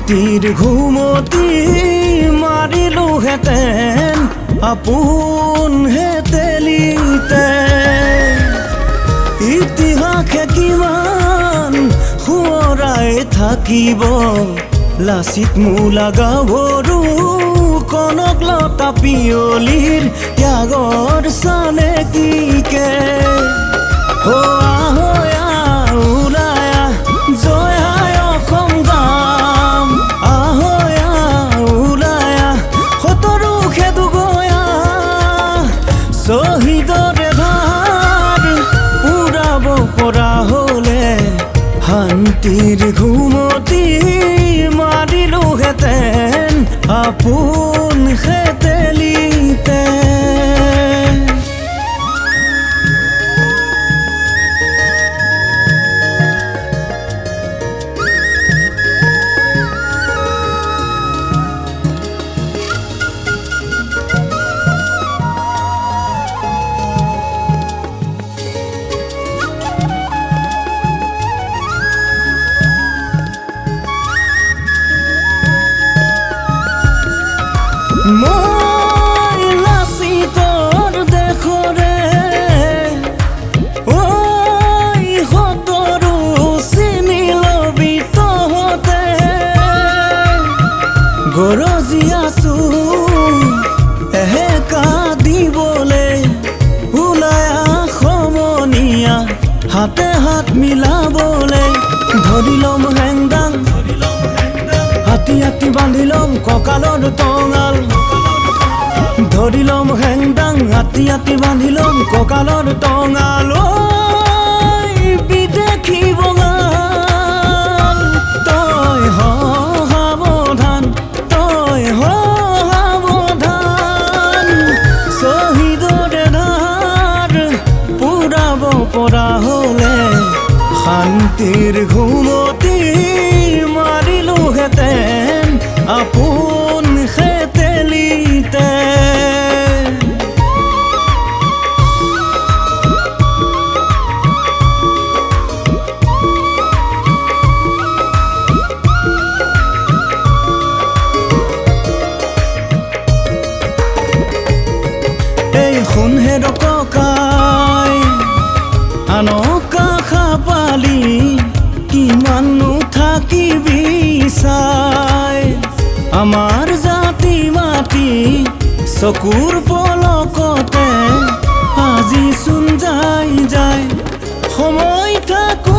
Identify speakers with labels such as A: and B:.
A: শান্তিৰ ঘুমতি মাৰিলোহেঁতেন আপোন হেতেলিতে ইতিহাসে কিমান সোঁৱৰাই থাকিব লাচিত মূলা গাভৰু কনক লতা পিয়লিৰ ত্যাগৰ চানেকিকে শহীদৰে ধাৰ পুৰাব পৰা হ'লে শান্তিৰ ঘুমতি মাৰিলোহেঁতেন আপোন হেতেলিতে মই লাচিতৰ দেশৰে ঐ সতৰো চিনি লবি তহঁতে গৰজি আছো এহেকা দিবলে ওলাই সমনীয়া হাতে হাত মিলাবলে ধৰি ল'ম হেংদাং হাতী হাতী বান্ধি ল'ম কঁকালৰ টঙাল ধৰি ল'ম হেংদাং হাতী হাতী বান্ধি ল'ম কঁকালৰ টঙাল বিদেশী বঙাল তই সাৱধান তই সাৱধান শহীদৰে ধাৰ পুৰাব পৰা হ'লে শান্তিৰ ঘুমতি মাৰিলোহেঁতেন আপোন হেতেলিতে এই শুনহে ককাই আনকা খাপালি কিমানো থাকিবি চাই আমাৰ জাতি মাটি চকুৰ পলকতে আজি চোন যায় যায় সময় থাকো